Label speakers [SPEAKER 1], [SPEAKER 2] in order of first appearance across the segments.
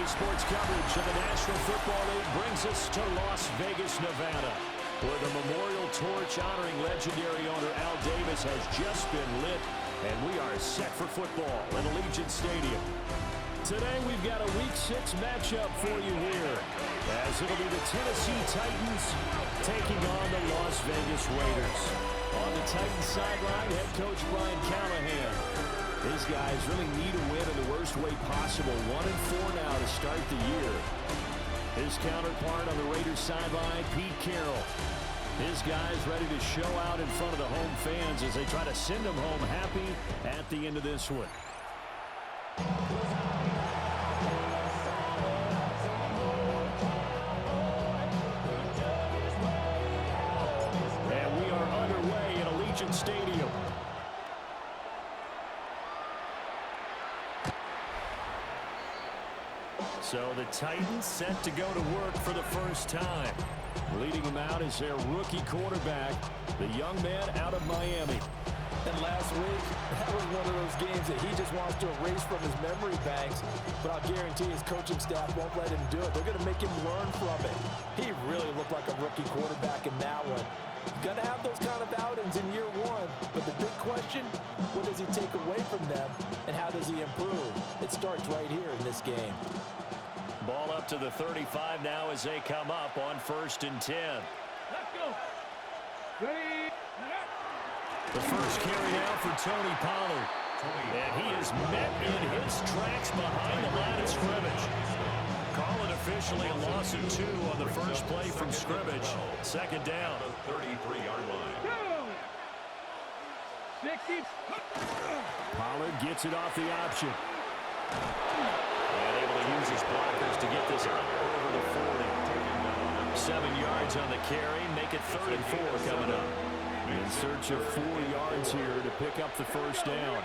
[SPEAKER 1] Today's sports coverage of the National Football League brings us to Las Vegas, Nevada, where the memorial torch honoring legendary owner Al Davis has just been lit, and we are set for football at Allegiant Stadium. Today we've got a Week 6 matchup for you here, as it'll be the Tennessee Titans taking on the Las Vegas Raiders. On the Titans sideline, head coach Brian Callahan. These guys really need a win in the worst way possible. 1-4 now to start the year. His counterpart on the Raiders sideline, Pete Carroll. His guys ready to show out in front of the home fans as they try to send them home happy at the end of this one. And we are underway at Allegiant Stadium. So the Titans set to go to work for the first time. Leading him out is their rookie quarterback, the young man out of Miami.
[SPEAKER 2] And last week, that was one of those games that he just wants to erase from his memory banks. But I'll guarantee his coaching staff won't let him do it. They're going to make him learn from it. He really looked like a rookie quarterback in that one. He's going to have those kind of outings in year one. But the big question, what does he take away from them, and how does he improve? It starts right here in this game.
[SPEAKER 1] Ball up to the 35 now as they come up on 1st and 10.
[SPEAKER 3] Let's go. Ready.
[SPEAKER 1] The first carry now for Tony Pollard. And he is met in his tracks behind the line of scrimmage. Call it officially a loss of 2 on the first play from scrimmage. Second down.
[SPEAKER 4] 33-yard line.
[SPEAKER 3] 60.
[SPEAKER 1] Pollard gets it off the option. And able to use his blockers to get this out over the 40. 7 yards on the carry. Make it 3rd and 4 coming up. In search of 4 yards here to pick up the first down.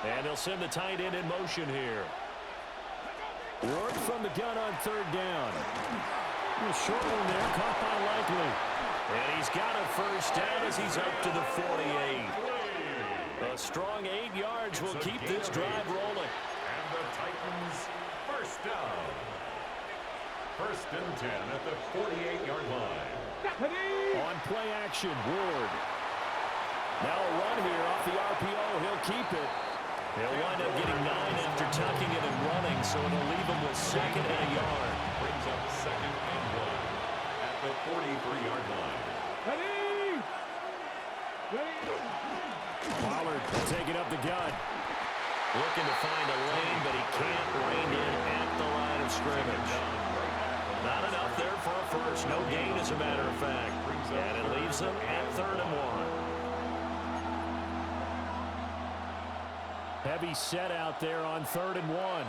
[SPEAKER 1] And they'll send the tight end in motion here. Work from the gun on 3rd down. A short one there, caught by Likely. And he's got a first down as he's up to the 48. A strong 8 yards will keep this drive rolling.
[SPEAKER 4] And the Titans first down. 1st and 10 at the 48-yard line.
[SPEAKER 1] On play action, Ward. Now a run here off the RPO. He'll keep it. He'll wind up getting 9 after tucking it and running, so it'll leave him with 2nd and a yard.
[SPEAKER 4] Brings up 2nd and 1 at the 43-yard line.
[SPEAKER 3] Ready.
[SPEAKER 1] Pollard taking up the gun. Looking to find a lane, but he can't rein in at the line of scrimmage. Not enough there for a first. No gain, as a matter of fact. And it leaves them at 3rd and 1. Heavy set out there on 3rd and 1.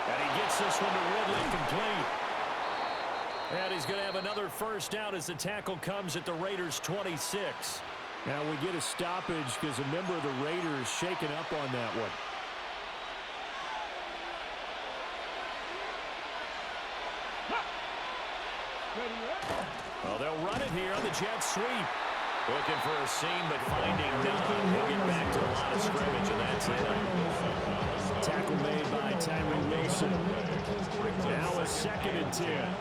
[SPEAKER 1] And he gets this one to Ridley complete. And he's going to have another first down as the tackle comes at the Raiders' 26. Now we get a stoppage because a member of the Raiders shaken up on that one. Well, they'll run it here on the jet sweep. Looking for a seam, but finding none. He'll get back to the line of scrimmage, and that's it. Tackle made by Tyree Wilson. Now a 2nd and 10.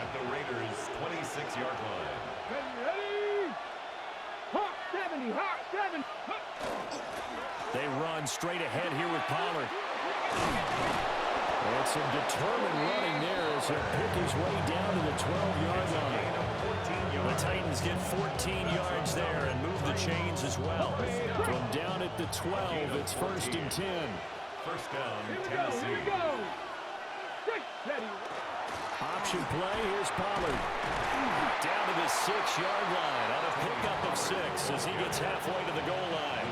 [SPEAKER 4] At the Raiders' 26-yard line.
[SPEAKER 3] Ready. Hot 70. Hot 7.
[SPEAKER 1] They run straight ahead here with Pollard. And some determined running there as he'll pick his way down to the 12-yard line. The Titans get 14 yards there and move the chains as well. From down at the 12, it's 1st and 10.
[SPEAKER 4] First down,
[SPEAKER 3] Here
[SPEAKER 4] Tennessee.
[SPEAKER 3] we go. Ready.
[SPEAKER 1] Option play, here's Pollard. Down to the 6-yard line on a pickup of 6 as he gets halfway to the goal line.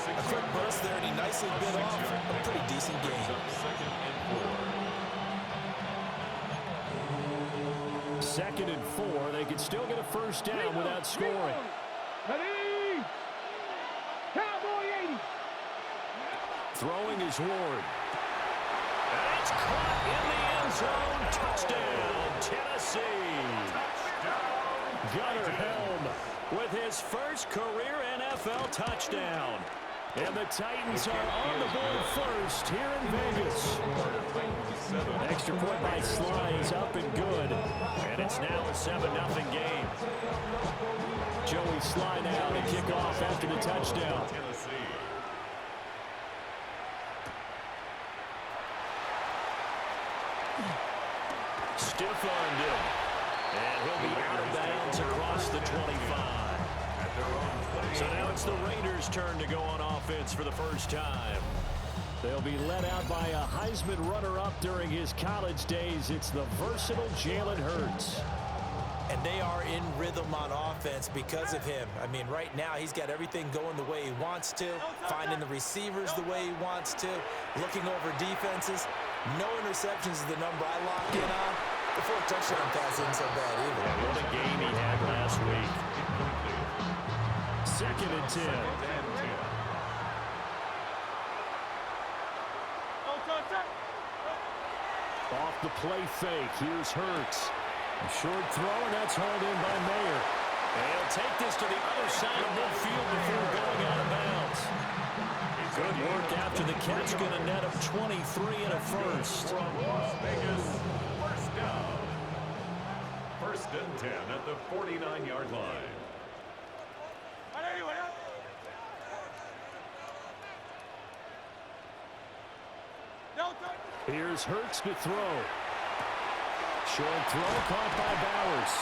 [SPEAKER 2] A quick burst there, and he nicely bit off a pretty decent game.
[SPEAKER 4] 2nd and 4.
[SPEAKER 1] 2nd and 4. They could still get a first down without scoring.
[SPEAKER 3] Ready. Cowboy 80.
[SPEAKER 1] Throwing is Ward. And it's caught in the end zone. Touchdown, Tennessee. Gunnar Helm with his first career NFL touchdown. And the Titans are on the board first here in Vegas. Extra point by Sly is up and good. And it's now a 7-0 game. Joey Sly now to kick off after the touchdown. Stiff-armed him. And he'll be out of bounds across the 25. So now it's the Raiders' turn to go on offense for the first time. They'll be led out by a Heisman runner-up during his college days. It's the versatile Jalen Hurts.
[SPEAKER 2] And they are in rhythm on offense because of him. I mean, right now he's got everything going the way he wants to, finding the receivers the way he wants to, looking over defenses. No interceptions is the number I lock in on. The 4 touchdown pass isn't so bad either.
[SPEAKER 1] Yeah, what a game he had last week. 2nd and 10. Off the play fake. Here's Hurts. A short throw, and that's hauled in by Mayer. And he'll take this to the other side of midfield before going out of bounds. Good work after the catch. Going to net him 23 and a first.
[SPEAKER 4] Las Vegas, first down. 1st and 10 at the 49-yard line.
[SPEAKER 1] Here's Hurts to throw. Short throw caught by Bowers.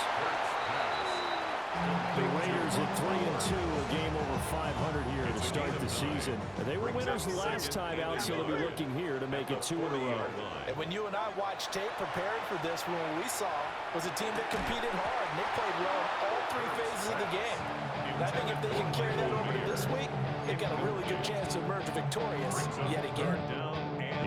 [SPEAKER 1] The Raiders at 3-2, a game over 500 here to start the season. They were winners the last time out, so they'll be looking here to make it 2 in a row.
[SPEAKER 2] And when you and I watched tape preparing for this one, what we saw was a team that competed hard, and they played well all 3 phases of the game. And I think if they can carry that over to this week, they've got a really good chance to emerge victorious yet again.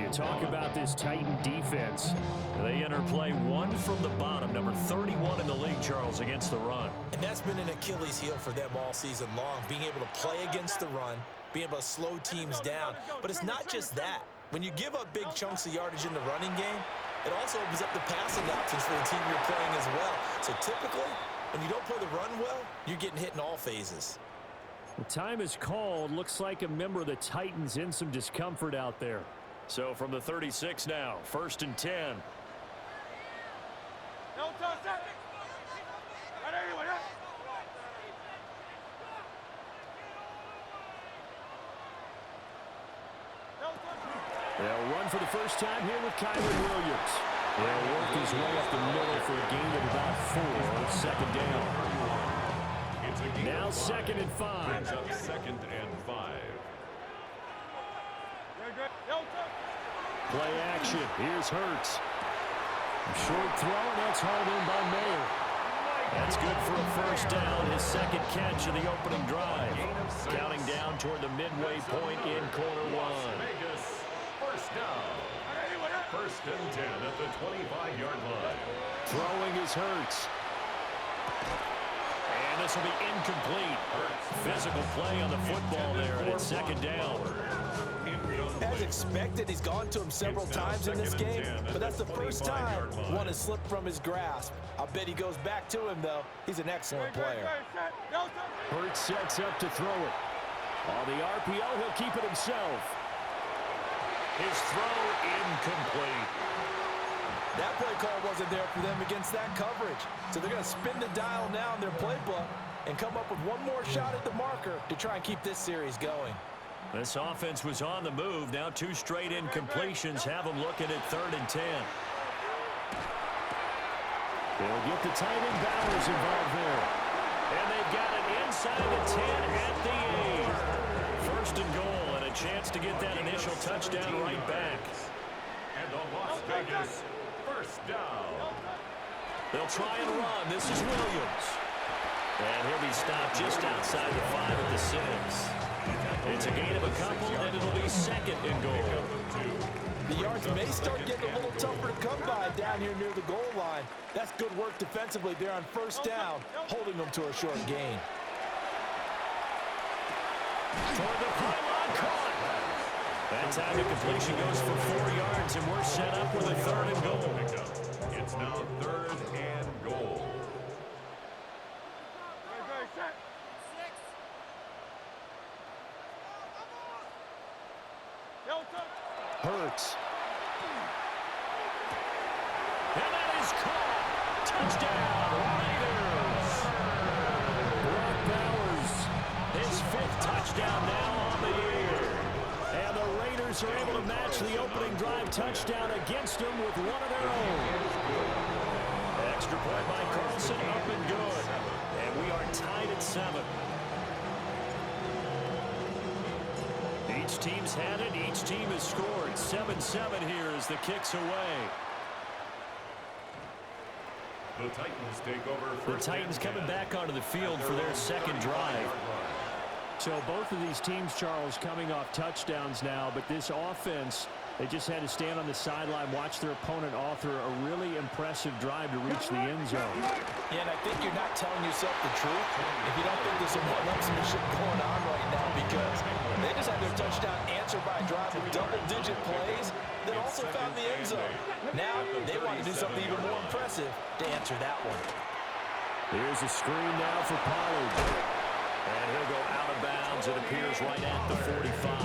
[SPEAKER 1] You talk about this Titan defense. They enter play 1 from the bottom, number 31 in the league, Charles, against the run.
[SPEAKER 2] And that's been an Achilles heel for them all season long, being able to play against the run, being able to slow teams down. But it's not just that. When you give up big chunks of yardage in the running game, it also opens up the passing options for the team you're playing as well. So typically, when you don't play the run well, you're getting hit in all phases.
[SPEAKER 1] The time is called. Looks like a member of the Titans in some discomfort out there. So from the 36 now, 1st and 10. They'll run for the first time here with Kyler Williams. They'll work his way up the middle for a gain of about 4, 2nd down. Now 2nd and 5.
[SPEAKER 4] 2nd and 5.
[SPEAKER 1] Play action. Here's Hurts. A short throw, and that's hauled in by Mayer. That's good for a first down, his 2nd catch of the opening drive. Counting down toward the midway point in quarter 1.
[SPEAKER 4] Vegas, first down. 1st and 10 at the 25-yard line.
[SPEAKER 1] Throwing is Hurts. And this will be incomplete. Physical play on the football there, and it's 2nd down.
[SPEAKER 2] As expected, he's gone to him several times in this game, but that's the first time one has slipped from his grasp. I'll bet he goes back to him, though. He's an excellent player.
[SPEAKER 1] Hurts sets up to throw it. On the RPO, he'll keep it himself. His throw incomplete.
[SPEAKER 2] That play call wasn't there for them against that coverage. So they're going to spin the dial now in their playbook and come up with one more shot at the marker to try and keep this series going.
[SPEAKER 1] This offense was on the move. Now 2 straight incompletions have them looking at 3rd and 10. They'll get the tight end Bowers involved there. And they've got it inside the 10 at the 8. 1st and goal, and a chance to get that initial touchdown right back.
[SPEAKER 4] And the Las Vegas first down.
[SPEAKER 1] They'll try and run. This is Williams. And he'll be stopped just outside the 5 at the 6. It's a gain of a couple, and it'll be 2nd and goal.
[SPEAKER 2] The yards may start getting a little tougher to come by down here near the goal line. That's good work defensively there on 1st down, holding them to a short gain.
[SPEAKER 1] Toward the pylon, caught. That time the completion goes for 4 yards, and we're set up with a 3rd and goal.
[SPEAKER 4] It's now 3rd and goal.
[SPEAKER 2] Hurts.
[SPEAKER 1] And that is caught. Touchdown, Raiders. Brock Bowers, his 5th touchdown now on the year. And the Raiders are able to match the opening drive touchdown against them with one of their own. Extra point by Carlson, up and good. And we are tied at 7. Each team's had it. Each team has scored. 7-7 here as the kick's away.
[SPEAKER 4] The Titans take over.
[SPEAKER 1] The Titans coming back onto the field for their second drive.
[SPEAKER 2] So both of these teams, Charles, coming off touchdowns now, but this offense, they just had to stand on the sideline, watch their opponent author a really impressive drive to reach the end zone.
[SPEAKER 5] Yeah, and I think you're not telling yourself the truth if you don't think there's some one-upsmanship going on right now, because they just had their touchdown answered by a drive with double-digit plays that also found the end zone. Now they want to do something even more impressive to answer that one.
[SPEAKER 1] Here's a screen now for Pollard. And he'll go out of bounds. It appears right at the 45.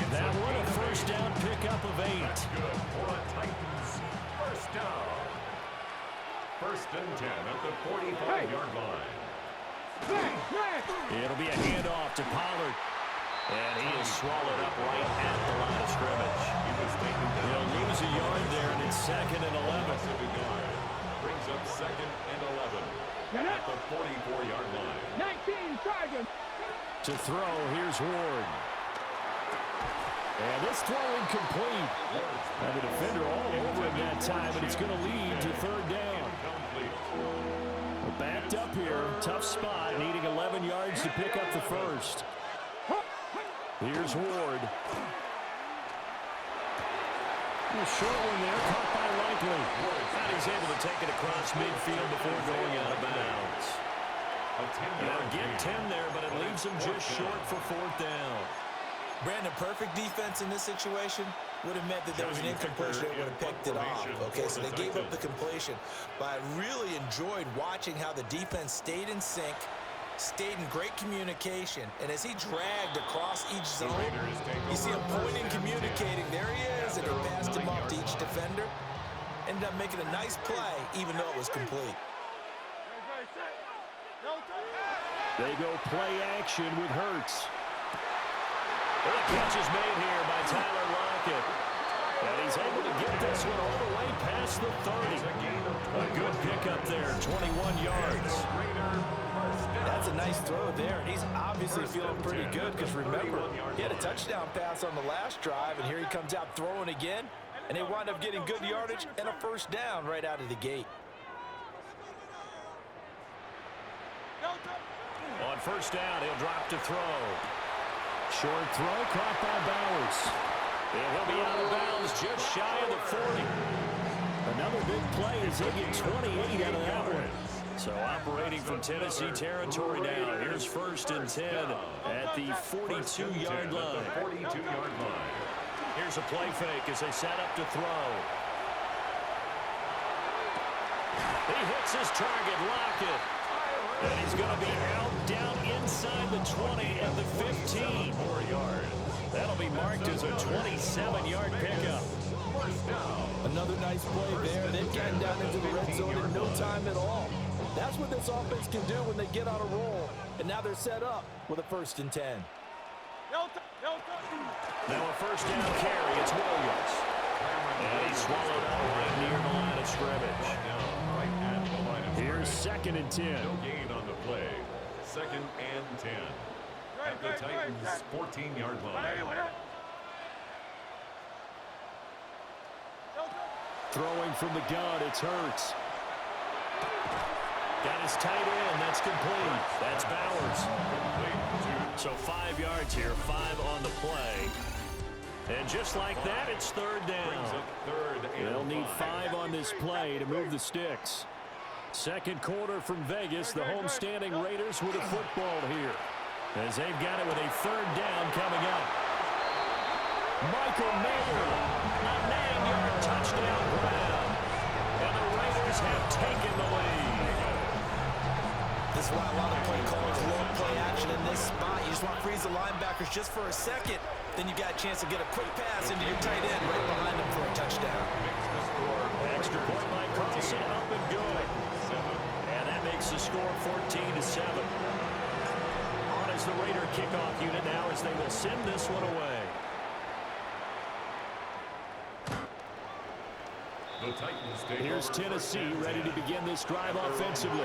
[SPEAKER 1] That one a first down pickup of 8.
[SPEAKER 4] Good for a Titans first down. 1st and 10 at the 45-yard line.
[SPEAKER 1] It'll be a handoff to Pollard. And he is swallowed up right at the line of scrimmage. He'll lose a yard there, and it's 2nd and 11.
[SPEAKER 4] Brings up 2nd and 11 at the 44-yard line.
[SPEAKER 3] 19 Tigers.
[SPEAKER 1] To throw, here's Ward. And this throw incomplete. And the defender all over him that time, and it's going to lead to 3rd down. We're backed up here, tough spot, needing 11 yards to pick up the first. Here's Ward. A short one there, caught by Likely. And he's able to take it across midfield before going out of bounds. They'll get 10 there, but it leaves them just short for 4th down.
[SPEAKER 5] Brandon, perfect defense in this situation would have meant that there was an incompletion that would have picked it off. Okay, so they gave up the completion. But I really enjoyed watching how the defense stayed in sync, stayed in great communication, and as he dragged across each zone, you see him pointing, communicating. There he is, and he passed him off to each defender. Ended up making a nice play, even though it was complete.
[SPEAKER 1] They go play action with Hurts. The catch is made here by Tyler Lockett. And he's able to get this one all the way past the 30. A good pickup there, 21 yards.
[SPEAKER 2] That's a nice throw there, and he's obviously feeling pretty good because, remember, he had a touchdown pass on the last drive, and here he comes out throwing again, and they wind up getting good yardage and a first down right out of the gate.
[SPEAKER 1] On first down, he'll drop to throw. Short throw caught by Bowers. And he'll be out of bounds just shy of the 40. Another big play as they get 28 out of that one. So operating from Tennessee territory now. Here's 1st and 10 at the 42-yard line. Here's a play fake as they set up to throw. He hits his target, Lockett. And he's going to be out, down inside the 20 and the 15. 4 yards. That'll be marked as a 27-yard pickup.
[SPEAKER 2] Another nice play there. They've gotten down into the red zone in no time at all. That's what this offense can do when they get on a roll. And now they're set up with a 1st and 10.
[SPEAKER 1] Now a first down carry. It's Williams. And he's swallowed up right near the line of scrimmage. Here's 2nd and 10.
[SPEAKER 4] No gain on the play. 2nd and 10. At the Titans' 14-yard line.
[SPEAKER 1] Throwing from the gun, it's Hurts. Got his tight end. That's complete. That's Bowers. So 5 yards here, 5 on the play. And just like that, it's 3rd down. They'll need 5 on this play to move the sticks. Second quarter from Vegas, the homestanding Raiders with a football here, as they've got it with a 3rd down coming up. Michael Mayer, a 9-yard touchdown grab, and the Raiders have taken the lead.
[SPEAKER 5] This is why a lot of play callers love play action in this spot. You just want to freeze the linebackers just for a second then you've got a chance to get a quick pass into your tight end right behind him for a touchdown.
[SPEAKER 1] Extra point by Carlson, up and good. And that makes the score 14-7. On as the Raider kickoff unit now as they will send this one away. Here's Tennessee ready to begin this drive offensively.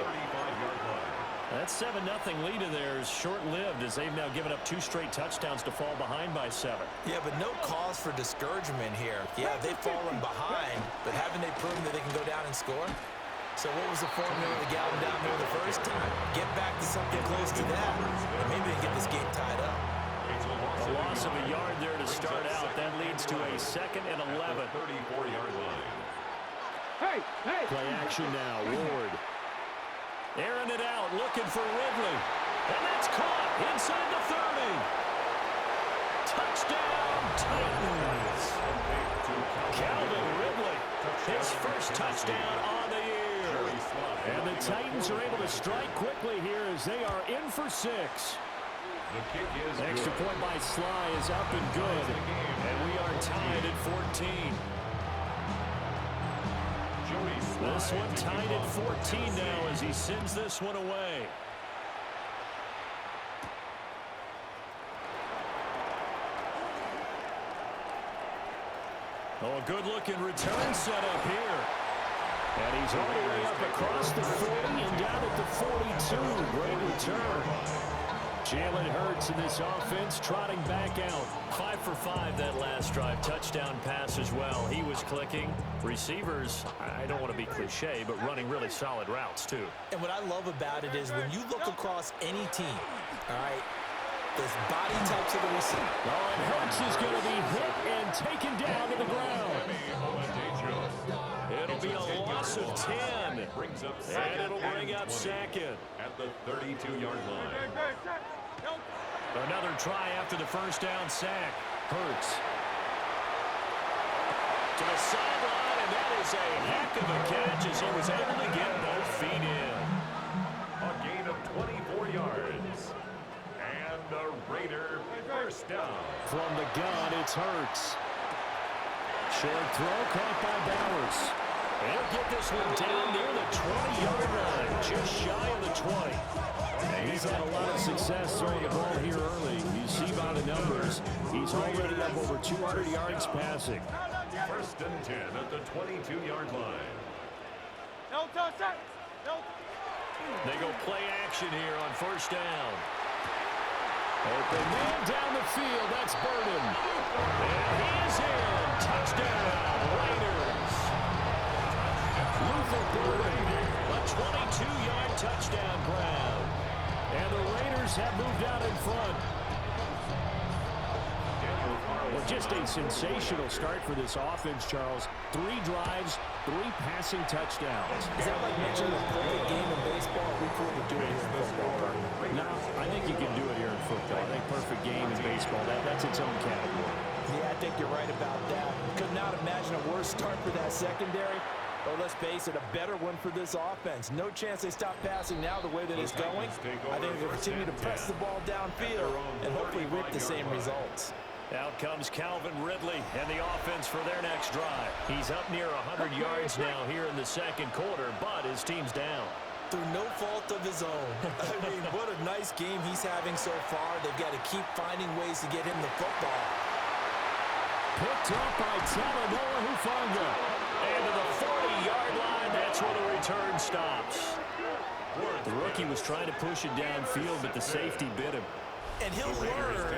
[SPEAKER 1] That 7-0 lead of theirs short-lived as they've now given up 2 straight touchdowns to fall behind by 7.
[SPEAKER 5] Yeah, but no cause for discouragement here. Yeah, they've fallen behind, but haven't they proven that they can go down and score? So what was the formula to get them down there the first time? Get back to something close to that, and maybe they can get this game tied up.
[SPEAKER 1] A loss of a yard there to start out. That leads to a 2nd and 11.
[SPEAKER 4] 34-yard line.
[SPEAKER 3] Hey, hey.
[SPEAKER 1] Play action now. Ward. Airing it out, looking for Ridley. And that's caught inside the 30. Touchdown, Titans. Calvin Ridley, his first touchdown on the year. And the Titans are able to strike quickly here as they are in for 6. Extra point by Sly is up and good. And we are tied at 14. This one tied at 14 now as he sends this one away. Oh, a good-looking return set up here. And he's all the way up across the 40 and down at the 42. Great return. Jalen Hurts in this offense trotting back out. 5 for 5 that last drive. Touchdown pass as well. He was clicking. Receivers, I don't want to be cliche, but running really solid routes too.
[SPEAKER 5] And what I love about it is when you look across any team, all right, there's body types of the receiver.
[SPEAKER 1] Oh, and Hurts is going to be hit and taken down to the ground. It'll be a loss of 10. And it'll bring up 2nd.
[SPEAKER 4] At the 32-yard line.
[SPEAKER 1] Another try after the first down sack. Hurts. To the sideline, and that is a heck of a catch as he was able to get both feet in.
[SPEAKER 4] A gain of 24 yards. And the Raider first down.
[SPEAKER 1] From the gun, it's Hurts. Short throw caught by Bowers. He'll get this one down near the 20-yard line, just shy of the 20. And he's had a lot of success throwing the ball here early. You see by the numbers, he's already up over 200 yards passing.
[SPEAKER 4] First and 10 at the 22-yard line.
[SPEAKER 1] They go play action here on first down. Open man down the field, that's Burden. And he is in. Touchdown, Raiders. Luther Burden, a 22-yard touchdown grab. And the Raiders have moved out in front. Well, just a sensational start for this offense, Charles. 3 drives, 3 passing touchdowns.
[SPEAKER 2] Is that like mentioning a perfect game in baseball? We couldn't do it here in football.
[SPEAKER 1] No, I think you can do it here in football. I think perfect game in baseball, that's its own category.
[SPEAKER 2] Yeah, I think you're right about that. Could not imagine a worse start for that secondary. Or let's face it, a better one for this offense. No chance they stop passing now the way that it's going. I think they'll continue to press the ball downfield and hopefully reap the same results.
[SPEAKER 1] Out comes Calvin Ridley and the offense for their next drive. He's up near 100 yards now here in the second quarter, but his team's down.
[SPEAKER 5] Through no fault of his own. I mean, what a nice game he's having so far. They've got to keep finding ways to get him the football.
[SPEAKER 1] Picked up by Talanoa Hufanga. And to the 40-yard line, that's where the return stops. The rookie was trying to push it downfield, but the safety bit him.
[SPEAKER 5] And he'll learn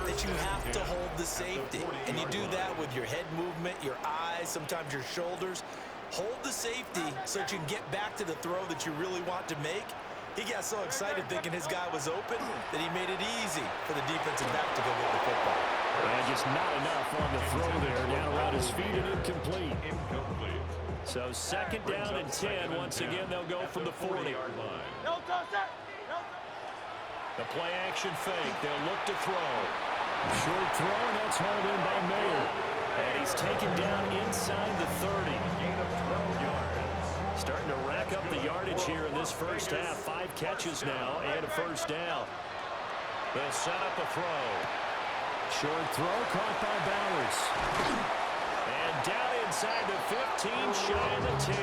[SPEAKER 5] that you have to hold the safety. And you do that with your head movement, your eyes, sometimes your shoulders. Hold the safety so that you can get back to the throw that you really want to make. He got so excited thinking his guy was open that he made it easy for the defensive back to go get the football.
[SPEAKER 1] And just not enough on the throw there. Down around his feet and incomplete. So second down and 10. Once again, they'll go from the 40. The play action fake. They'll look to throw. Short throw, and that's hauled in by Mayer. And he's taken down inside the 30. Gain of 12 yards. Starting to rack up the yardage here in this first half. 5 catches now and a first down. They'll set up a throw. Short throw caught by Bowers. And down inside the 15, shy of the 10.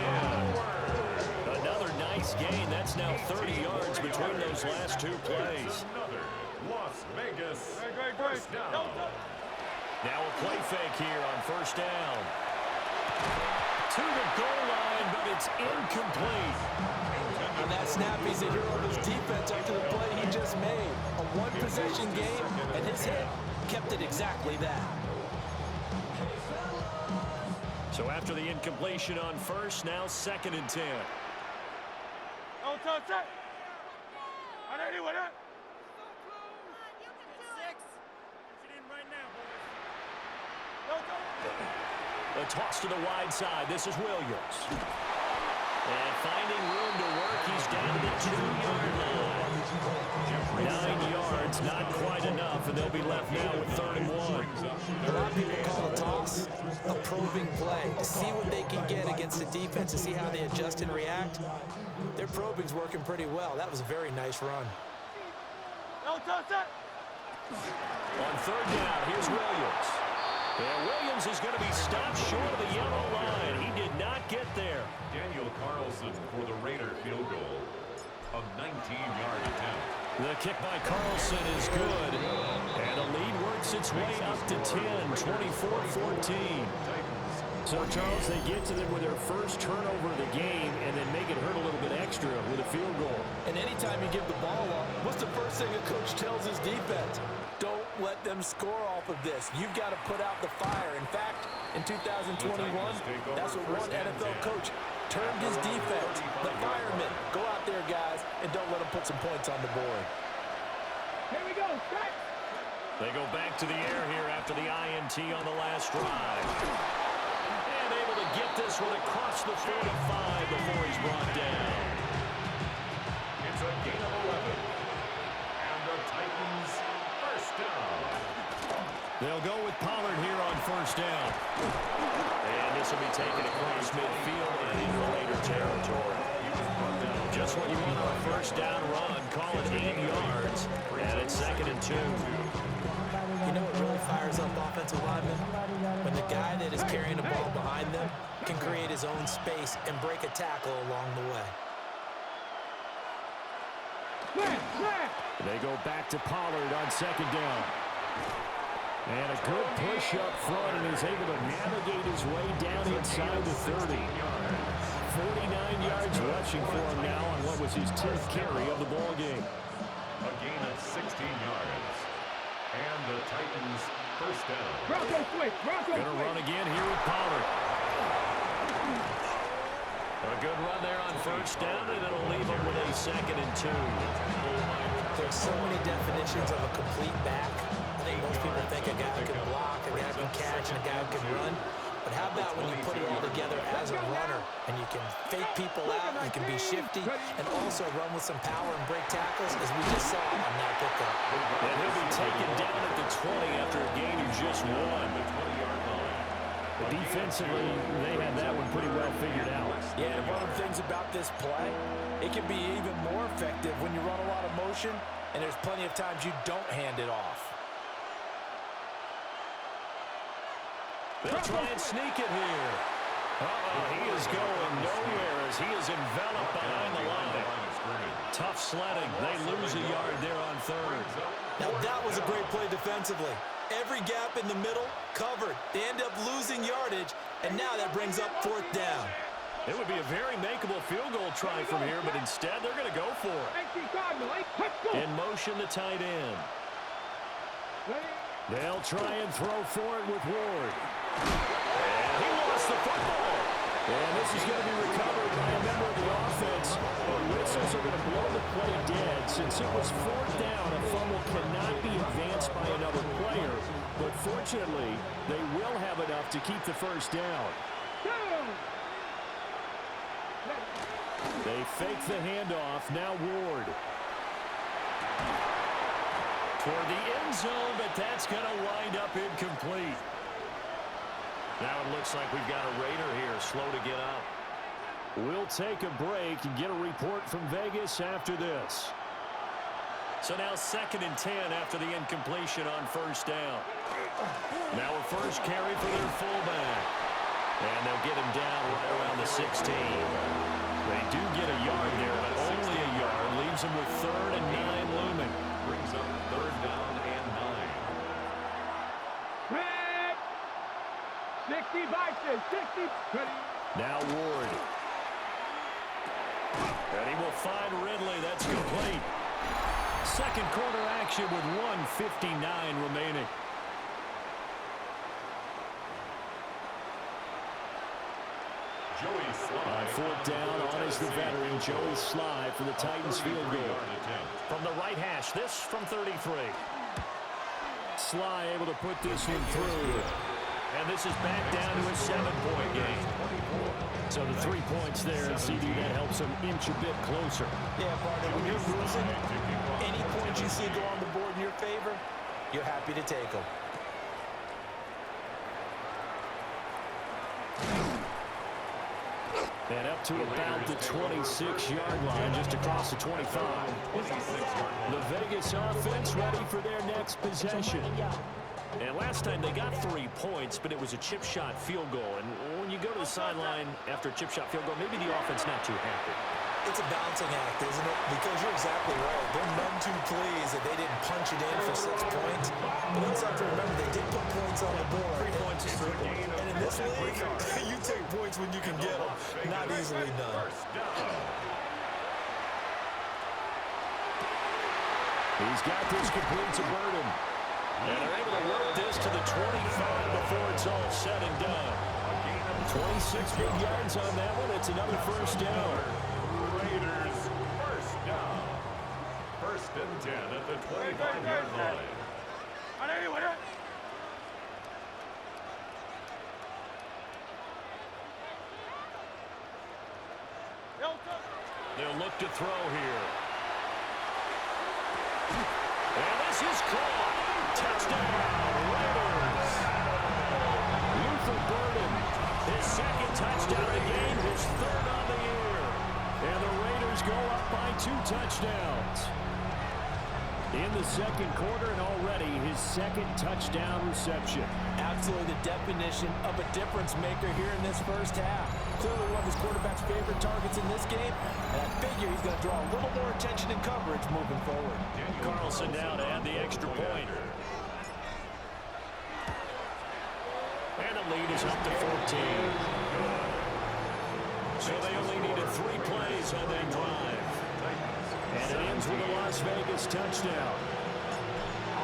[SPEAKER 1] Another nice gain. That's now 30 yards between those last two plays.
[SPEAKER 4] Another Las Vegas first down.
[SPEAKER 1] Now a play fake here on first down. To the goal line, but it's incomplete.
[SPEAKER 2] On that snap, he's a hero of his defense after the play he just made. A one-possession game, and his hit kept it exactly that.
[SPEAKER 1] So after the incompletion on first, now 2nd and 10. A toss to the wide side. This is Williams. And finding room to work, he's down to the 2-yard line. 9 yards, not quite enough, and they'll be left now with 3rd and 1.
[SPEAKER 2] A lot of people call a toss a probing play to see what they can get against the defense, to see how they adjust and react. Their probing's working pretty well. That was a very nice run.
[SPEAKER 1] On 3rd down, here's Williams. And Williams is going to be stopped short of the yellow line. He did not get there.
[SPEAKER 4] Daniel Carlson for the Raider field goal. A 19-yard attempt.
[SPEAKER 1] The kick by Carlson is good. And a lead works its way up to 10, 24-14. So, Charles, they get to them with their first turnover of the game and then make it hurt a little bit extra with a field goal.
[SPEAKER 2] And anytime you give the ball up, what's the first thing a coach tells his defense? Don't let them score off of this. You've got to put out the fire. In fact, in 2021, that's what one NFL coach termed his defense, the firemen. Go out there, guys, and don't let them put some points on the board.
[SPEAKER 3] Here we go. Strike.
[SPEAKER 1] They go back to the air here after the INT on the last drive. And able to get this one across the 45 before he's brought down.
[SPEAKER 4] It's a gain of 11. And the Titans first down.
[SPEAKER 1] They'll go with Pollard here on first down. And this will be taken across midfield and into later territory. Just what you want on a first down run. Call it 8 yards. And it's 2nd and 2.
[SPEAKER 2] You know what really fires up offensive linemen? When the guy that is carrying the ball behind them can create his own space and break a tackle along the way.
[SPEAKER 1] They go back to Pollard on 2nd down. And a good push up front, and he's able to navigate his way down inside the 30. 49 yards rushing for him now on what was his 10th carry of the ball game.
[SPEAKER 4] A gain of 16 yards. And the Titans first down.
[SPEAKER 3] Bronco switch. Bronco
[SPEAKER 1] Gonna run again here with Pollard. A good run there on first down, and it'll leave him with a 2nd and 2.
[SPEAKER 2] There's so many definitions of a complete back. I think most people think a guy can block, a guy can catch, and a guy can run. But how about when you put it all together as a runner, and you can fake people out, and you can be shifty, and also run with some power and break tackles, as we just saw on that pickup.
[SPEAKER 1] And he'll be taken down at the 20 after a gain of just 1. But defensively, they had that one pretty well figured out.
[SPEAKER 2] Yeah, and one of the things about this play, it can be even more effective when you run a lot of motion, and there's plenty of times you don't hand it off.
[SPEAKER 1] They'll try and sneak it here. He is going nowhere as he is enveloped behind the line. Tough sledding. They lose a yard there on 3rd.
[SPEAKER 2] Now, that was a great play defensively. Every gap in the middle covered. They end up losing yardage, and now that brings up 4th down.
[SPEAKER 1] It would be a very makeable field goal try from here, but instead they're going to go for it. In motion, the tight end. They'll try and throw for it with Ward. And he lost the football. And this is going to be recovered by a member of the offense. But whistles are going to blow the play dead. Since it was 4th down, a fumble cannot be advanced by another player. But fortunately, they will have enough to keep the first down. They fake the handoff. Now Ward. Toward the end zone, but that's going to wind up incomplete. Now it looks like we've got a Raider here, slow to get up. We'll take a break and get a report from Vegas after this. So now 2nd and 10 after the incompletion on first down. Now a first carry for their fullback. And they'll get him down right around the 16. They do get a yard there, but only a yard. Leaves them with 3rd and 9 looming.
[SPEAKER 4] Brings up 3rd down and
[SPEAKER 3] 9. 65 to 60.
[SPEAKER 1] Now Ward. And he will find Ridley. That's complete. Second quarter action with 1:59 remaining.
[SPEAKER 4] Joey Sly.
[SPEAKER 1] On 4th down, on is the veteran, Joey Sly for the Titans field goal. From the right hash, this from 33. Sly able to put this one through. And this is back down to a 7-point game. So the 3 points there, and CD, that helps them inch a bit closer.
[SPEAKER 5] Yeah, partner, when you're losing, any points you see go on the board in your favor, you're happy to take them.
[SPEAKER 1] And up to about the 26-yard line, just across the 25. The Vegas offense ready for their next possession. And last time they got 3 points, but it was a chip shot field goal. And when you go to the sideline after a chip shot field goal, maybe the offense not too happy.
[SPEAKER 5] It's a balancing act, isn't it? Because you're exactly right. They're none too pleased that they didn't punch it in for 6 points. But you also have to remember they did put points on the board.
[SPEAKER 1] 3 points is 3 points.
[SPEAKER 5] And in this league, you take points when you can get them. Not easily done.
[SPEAKER 1] He's got this complete to Burden. And they're able to work this to the 25 before it's all said and done. 26 big yards on that one. It's another first down.
[SPEAKER 4] Raiders, first down. 1st and 10 at the 25-yard line.
[SPEAKER 1] They'll look to throw here. And this is caught. Touchdown, Raiders. Luther Burden, his 2nd touchdown of the game, his 3rd on the year. And the Raiders go up by 2 touchdowns. In the 2nd quarter, and already his 2nd touchdown reception.
[SPEAKER 2] Absolutely the definition of a difference maker here in this first half. Clearly one of his quarterback's favorite targets in this game, and I figure he's going to draw a little more attention and coverage moving forward.
[SPEAKER 1] Carlson now to add the extra point. And the lead is up to 14. So they only needed 3 plays on that drive. And it ends with a Las Vegas touchdown.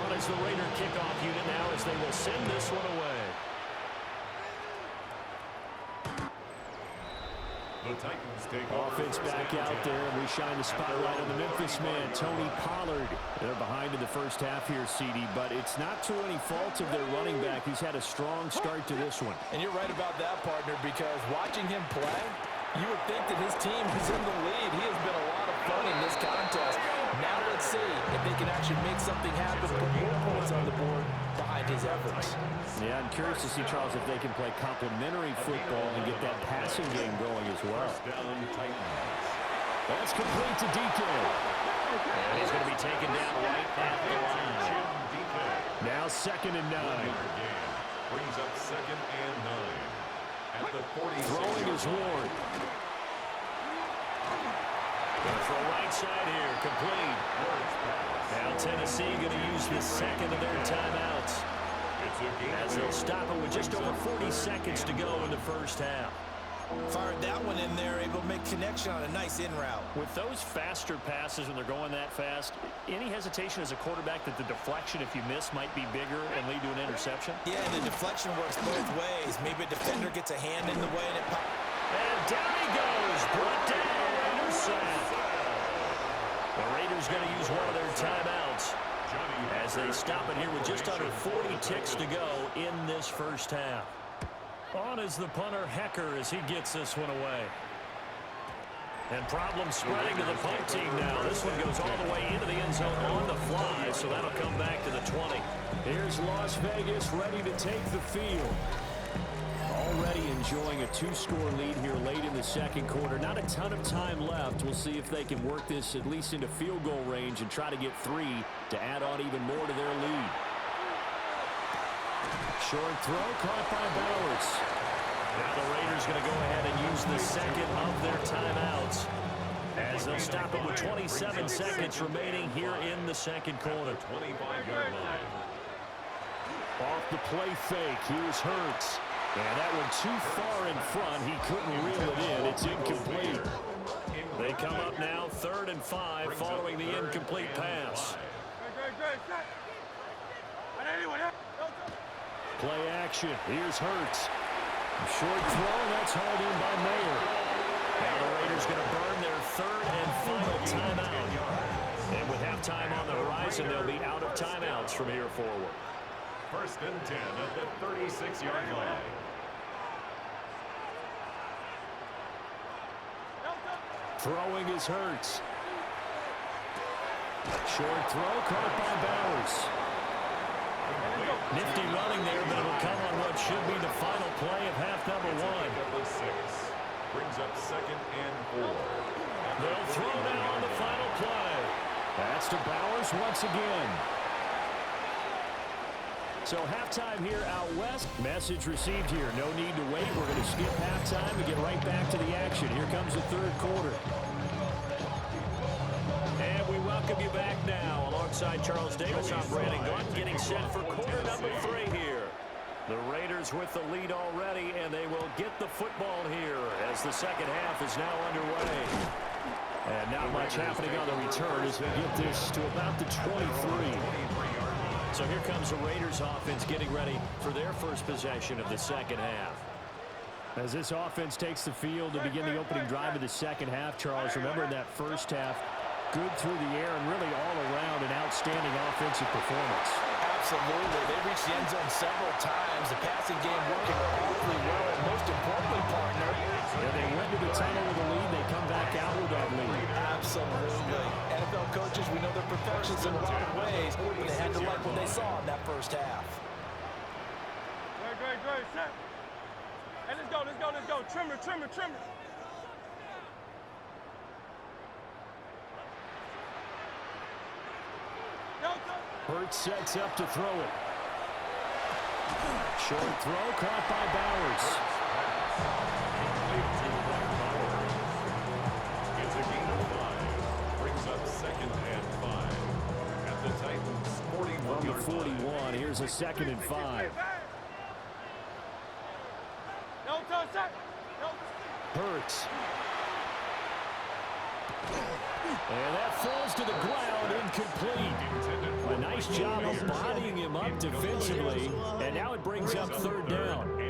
[SPEAKER 1] On is the Raider kickoff unit now as they will send this one away.
[SPEAKER 4] The Titans take
[SPEAKER 1] Offense back out there, and we shine the spotlight on the Memphis man, Tony Pollard. They're behind in the first half here, CD, but it's not to any fault of their running back. He's had a strong start to this one.
[SPEAKER 2] And you're right about that, partner, because watching him play, you would think that his team is in the lead. He has been a lot of fun in this contest. Now let's see if they can actually make something happen, put more points on the board behind his efforts.
[SPEAKER 1] Yeah, I'm curious to see, Charles, if they can play complementary football and get that passing game going as well. That's complete to DK. And he's going to be taken down right at the line. Now 2nd and 9.
[SPEAKER 4] Brings up 2nd and 9. At the 40.
[SPEAKER 1] Throwing is Ward. Going to throw right side here, complete. Now Tennessee going to use the 2nd of their timeouts. As they'll stop it with just over 40 seconds to go in the first half.
[SPEAKER 5] Fired that one in there, able to make connection on a nice in route.
[SPEAKER 1] With those faster passes when they're going that fast, any hesitation as a quarterback that the deflection, if you miss, might be bigger and lead to an interception?
[SPEAKER 5] Yeah, and the deflection works both ways. Maybe a defender gets a hand in the way and it pops.
[SPEAKER 1] And down he goes, brought down, Raiders sack. The Raiders going to use one of their timeouts as they stop it here with just under 40 ticks to go in this first half. On is the punter, Hecker, as he gets this one away. And problems spreading to the punt team now. This one goes all the way into the end zone on the fly, so that'll come back to the 20. Here's Las Vegas ready to take the field. Already in enjoying a 2-score lead here late in the second quarter. Not a ton of time left. We'll see if they can work this at least into field goal range and try to get 3 to add on even more to their lead. Short throw caught by Bowers. Now the Raiders going to go ahead and use the second of their timeouts, as they'll stop it with 27 seconds remaining here in the second quarter.
[SPEAKER 4] 25-yard line.
[SPEAKER 1] Off the play fake, here's Hurts. And that one too far in front. He couldn't reel it in. It's incomplete. They come up now 3rd and 5 following the incomplete pass. Play action. Here's Hurts. Short throw, and that's hauled in by Mayer. Now the Raiders going to burn their 3rd and final timeout. And with halftime on the horizon, they'll be out of timeouts from here forward.
[SPEAKER 4] 1st and 10 at the 36-yard line.
[SPEAKER 1] Throwing is Hurts. Short throw caught by Bowers. Nifty running there, but it'll come on what should be the final play of half number 1.
[SPEAKER 4] Brings up 2nd and 4.
[SPEAKER 1] They'll throw now on the final play. That's to Bowers once again. So halftime here out west. Message received here. No need to wait. We're going to skip halftime and get right back to the action. Here comes the 3rd quarter. And we welcome you back now. Alongside Charles Davis, I'm Brandon Glenn, getting set for quarter number 3 here. The Raiders with the lead already, and they will get the football here as the second half is now underway. And not much happening on the return as we get this to about the 23. So here comes the Raiders offense getting ready for their first possession of the second half. As this offense takes the field to begin the opening drive of the second half, Charles, remember in that first half, good through the air and really all around an outstanding offensive performance.
[SPEAKER 2] Absolutely. They reached the end zone several times. The passing game working awfully well, and most importantly, partner,
[SPEAKER 1] they went to the tunnel with a lead. They come back out with that lead.
[SPEAKER 2] Absolutely. NFL coaches, we know they're perfections in a lot of ways, but they had to like what they saw in that first half.
[SPEAKER 3] Great. Set. Hey, let's go. Trimmer.
[SPEAKER 1] Hurts sets up to throw it. Short throw caught by Bowers.
[SPEAKER 4] It's a gain of 5. Brings up 2nd and 5. At the Titans' 41-yard line.
[SPEAKER 1] 41. Here's a 2nd and 5. Hurts. And that falls to the ground, incomplete. A nice job of bodying him up defensively, and now it brings up 3rd down.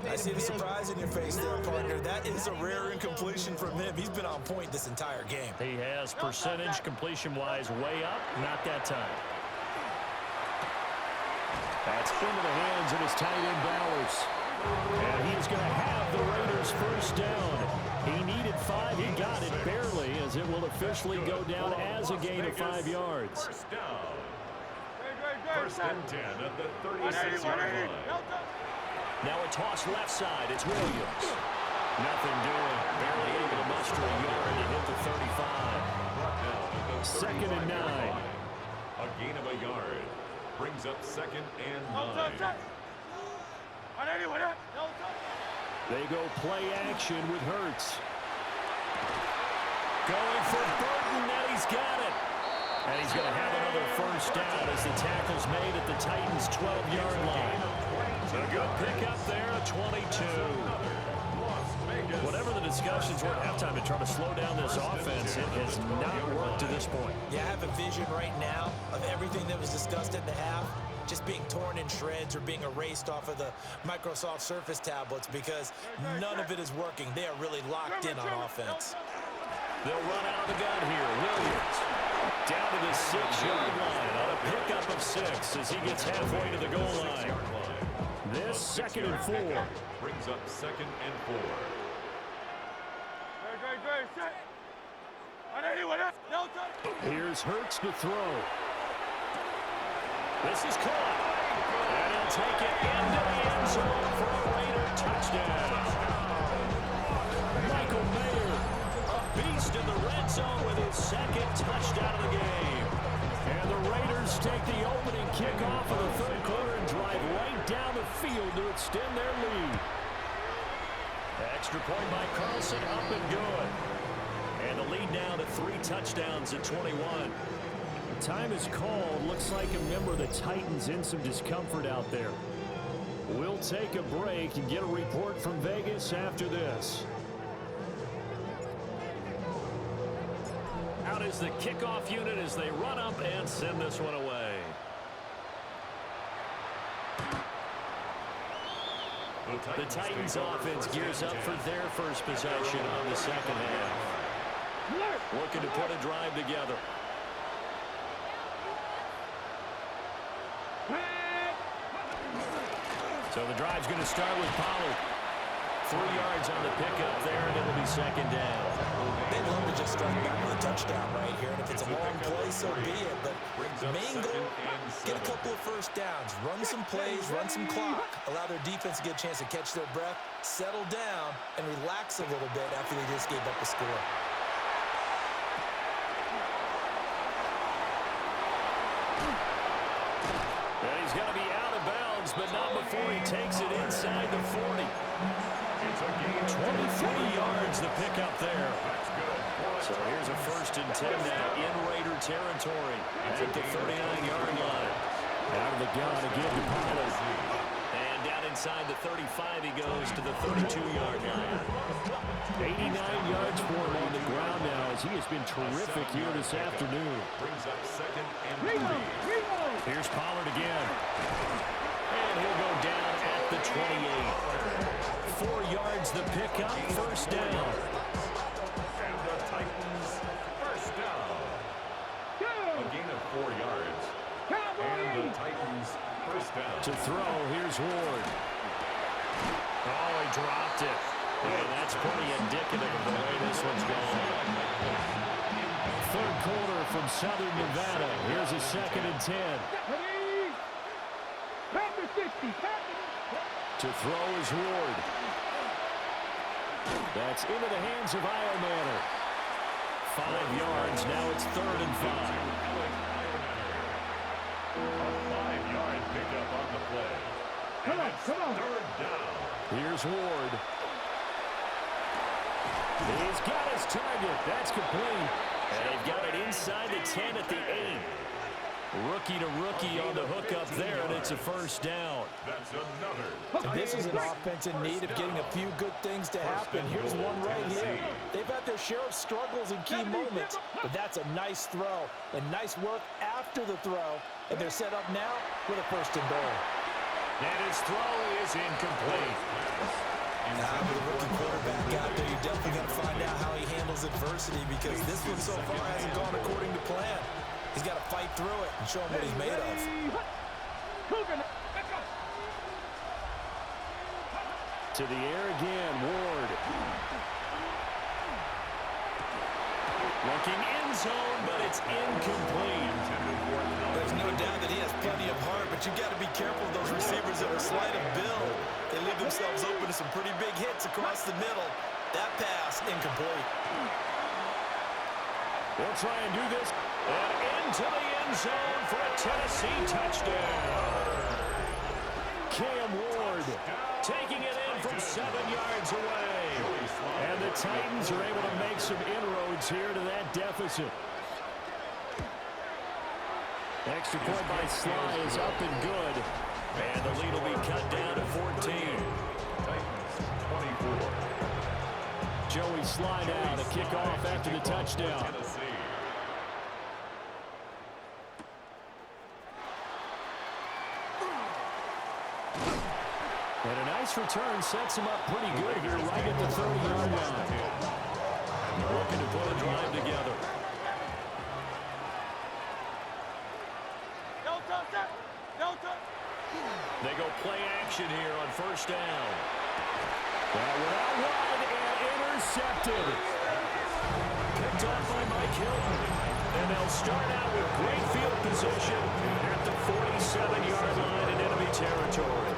[SPEAKER 5] I see the surprise in your face there, partner. That is a rare incompletion from him. He's been on point this entire game.
[SPEAKER 1] He has percentage completion-wise way up, not that time. That's into the hands of his tight end Bowers. And he's going to have the Raiders first down. He needed 5. He got it barely, as it will officially go down as a gain of 5 yards.
[SPEAKER 4] First down. 1st and 10 at the 36-yard line.
[SPEAKER 1] Now a toss left side. It's Williams. Nothing doing. Barely able to muster a yard to hit the 35. 2nd and 9.
[SPEAKER 4] A gain of a yard. Brings up 2nd and 9.
[SPEAKER 1] They go play action with Hurts. Going for Burton, and he's got it. And he's going to have another first down as the tackle's made at the Titans' 12-yard line. A good pickup there, a 22. Whatever the discussions were at halftime to try to slow down this offense, it has not worked to this point.
[SPEAKER 5] Yeah, I have a vision right now of everything that was discussed at the half just being torn in shreds or being erased off of the Microsoft Surface tablets, because none of it is working. They are really locked in on offense.
[SPEAKER 1] They'll run out of the gun here. Williams down to the 6-yard line on a pickup of 6 as he gets halfway to the goal line. This 2nd and 4.
[SPEAKER 4] Brings up 2nd and 4.
[SPEAKER 1] Here's Hurts to throw. This is caught. And he'll take it into the end zone for a Raider touchdown. Michael Mayer, a beast in the red zone with his second touchdown of the game. And the Raiders take the opening kickoff of the third quarter and drive right down the field to extend their lead. Extra point by Carlson, up and good. And the lead now to 3 touchdowns at 21. Time is called. Looks like a member of the Titans in some discomfort out there. We'll take a break and get a report from Vegas after this. Out is the kickoff unit as they run up and send this one away. The Titans offense gears up for their first possession on the second half. Looking to put a drive together. So the drive's going to start with Pollard. 3 yards on the pickup there, and it'll be second down.
[SPEAKER 5] They'd love to just strike back with a touchdown right here, and if it's a long play, so be it. But the main goal, get a couple of first downs, run some plays, run some clock, allow their defense to get a chance to catch their breath, settle down, and relax a little bit after they just gave up the score.
[SPEAKER 1] And he's going to be out of bounds, but not before he takes it inside the 40. 23 yards the pickup there. So here's a 1st and 10 now in Raider territory at the 39-yard line. Out of the gun again to Pollard. And down inside the 35 he goes to the 32-yard line. 89 yards for him on the ground now as he has been terrific here this afternoon. Here's Pollard again. And he'll go down at the 28. 4 yards the pickup, first down.
[SPEAKER 4] And the Titans, first down. A gain of 4 yards. And the Titans, first down.
[SPEAKER 1] To throw, here's Ward. Oh, he dropped it. And that's pretty indicative of the way this one's going. Third quarter from Southern Nevada. Here's a 2nd and 10. To throw is Ward. That's into the hands of Iomanner. 5 yards, now it's 3rd and 5.
[SPEAKER 4] A 5-yard pickup on the play. Come on. 3rd down.
[SPEAKER 1] Here's Ward. He's got his target. That's complete. And they've got it inside the 10 at the 8. Rookie to rookie on the hookup there, and it's a first down.
[SPEAKER 4] That's another.
[SPEAKER 2] This is an offense in need of getting a few good things to happen. Here's one right here. They've had their share of struggles in key moments, but that's a nice throw and nice work after the throw, and they're set up now with a 1st and goal.
[SPEAKER 1] And his throw is incomplete.
[SPEAKER 5] Now, with a rookie quarterback out there, you're definitely going to find out how he handles adversity because this one so far hasn't gone according to plan. He's got to fight through it and show him what he's made of.
[SPEAKER 1] To the air again, Ward. Looking end zone, but it's incomplete.
[SPEAKER 5] There's no doubt that he has plenty of heart, but you've got to be careful of those receivers that are slight of build. They leave themselves open to some pretty big hits across the middle. That pass, incomplete.
[SPEAKER 1] They'll try and do this. And into the end zone for a Tennessee touchdown. Cam Ward taking it in from 7 yards away. And the Titans are able to make some inroads here to that deficit. Extra point by Sly is up and good. And the lead will be cut down to 14.
[SPEAKER 4] Titans, 24.
[SPEAKER 1] Joey Sly now to kick off after the touchdown. And a nice return sets him up pretty good here right at the 30-yard line. Looking to put a drive together. They go play action here on 1st down. That went out wide and intercepted. Picked up by Mike Hilton. And they'll start out with great field position at the 47-yard line in enemy territory.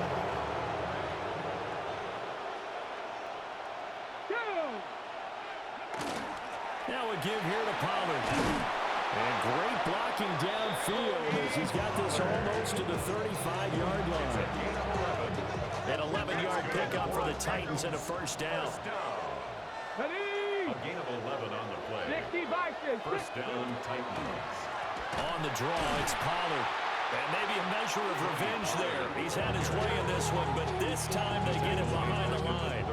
[SPEAKER 1] Now a give here to Pollard. And great blocking downfield as he's got this almost to the 35-yard line. An 11-yard pickup for the Titans and a first down.
[SPEAKER 4] A gain of 11 on the play. First down, Titans.
[SPEAKER 1] On the draw, it's Pollard. And maybe a measure of revenge there. He's had his way in this one, but this time they get it behind the line.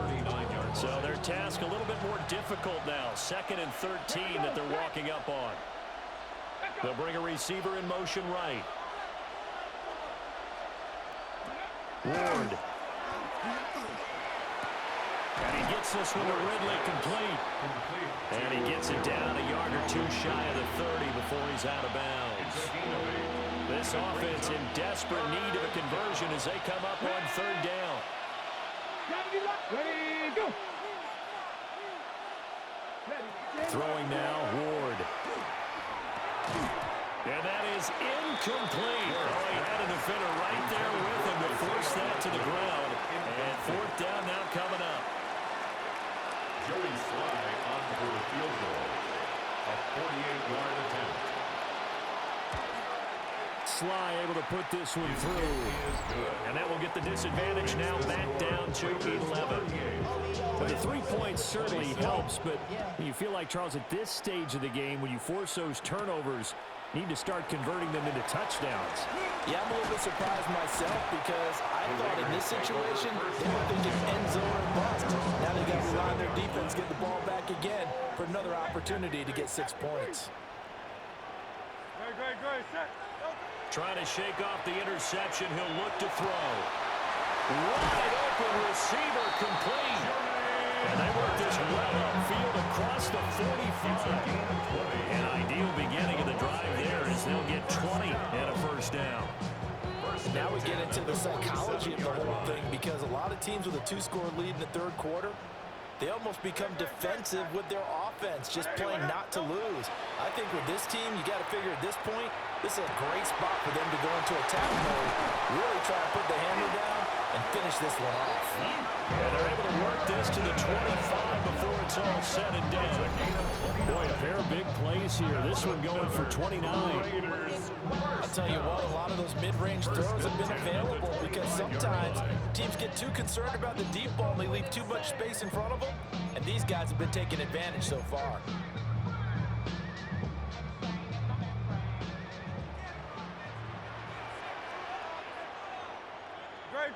[SPEAKER 1] So their task a little bit more difficult now. 2nd and 13 that they're walking up on. They'll bring a receiver in motion right. Ward. And he gets this one to Ridley complete. And he gets it down a yard or two shy of the 30 before he's out of bounds. This offense in desperate need of a conversion as they come up on 3rd down.
[SPEAKER 3] Ready, go.
[SPEAKER 1] Throwing now, Ward. And that is incomplete. Oh, he had a defender right there with him to force that to the ground. And 4th down now coming up.
[SPEAKER 4] Joey Sly on for the field goal. A 48-yard attempt.
[SPEAKER 1] Sly able to put this one through. And that will get the disadvantage now back down to 11. But the 3 points certainly helps, but you feel like, Charles, at this stage of the game, when you force those turnovers, you need to start converting them into touchdowns.
[SPEAKER 2] Yeah, I'm a little bit surprised myself because I thought in this situation they were thinking end zone or bust. Now they got to rely on their defense, get the ball back again for another opportunity to get 6 points.
[SPEAKER 3] Great, set.
[SPEAKER 1] Trying to shake off the interception. He'll look to throw. Wide open receiver complete. And they work this well upfield across the 45. An ideal beginning of the drive there as they'll get 20 and a first down.
[SPEAKER 2] Now we get into the psychology of the whole thing because a lot of teams with a 2-score lead in the 3rd quarter, they almost become defensive with their offense, just playing not to lose. I think with this team, you got to figure at this point, this is a great spot for them to go into attack mode, really try to put the hammer down and finish this one off.
[SPEAKER 1] And they're able to work this to the 25 before it's all said and done. Boy, a pair of big plays here. This one going for 29.
[SPEAKER 2] I'll tell you what, a lot of those mid-range throws have been available because sometimes teams get too concerned about the deep ball and they leave too much space in front of them, and these guys have been taking advantage so far.
[SPEAKER 3] Great,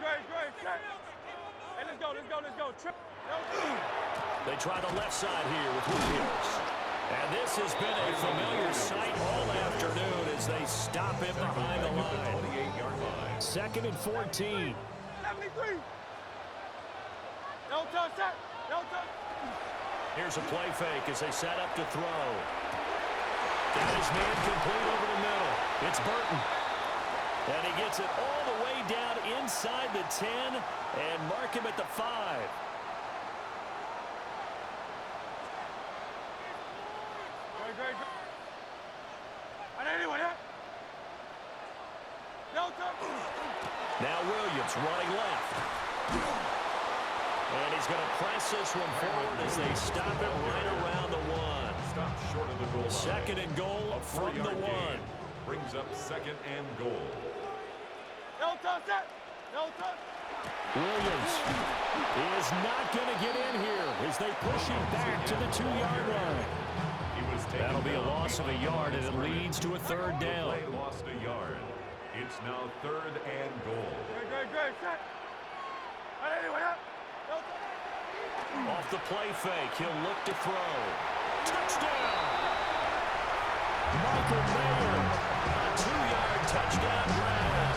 [SPEAKER 3] set. Hey, let's go. Trip.
[SPEAKER 1] They try the left side here with Williams. And this has been a familiar sight all afternoon as they stop him behind the line.
[SPEAKER 4] 28-yard line.
[SPEAKER 1] 2nd and 14.
[SPEAKER 3] 73. No touch, set. No touch.
[SPEAKER 1] Here's a play fake as they set up to throw. Got his man complete over the middle. It's Burton. And he gets it all the way down inside the 10 and mark him at the 5.
[SPEAKER 3] Great. And anyway, no touch.
[SPEAKER 1] Now Williams running left. And he's going to press this one forward as they stop him right around the 1.
[SPEAKER 4] Stop short of the goal line.
[SPEAKER 1] 2nd and goal from the 1.
[SPEAKER 4] Brings up 2nd and goal.
[SPEAKER 3] No touch, set. No touch.
[SPEAKER 1] Williams is not going to get in here as they push him back to the 2-yard line. That'll be a loss of a yard, and it leads to a 3rd down.
[SPEAKER 4] Play lost a yard. It's now 3rd and goal.
[SPEAKER 3] Great, set. And anyway, no touch.
[SPEAKER 1] Off the play fake, he'll look to throw. Touchdown! Michael Mayer, a 2-yard touchdown grab.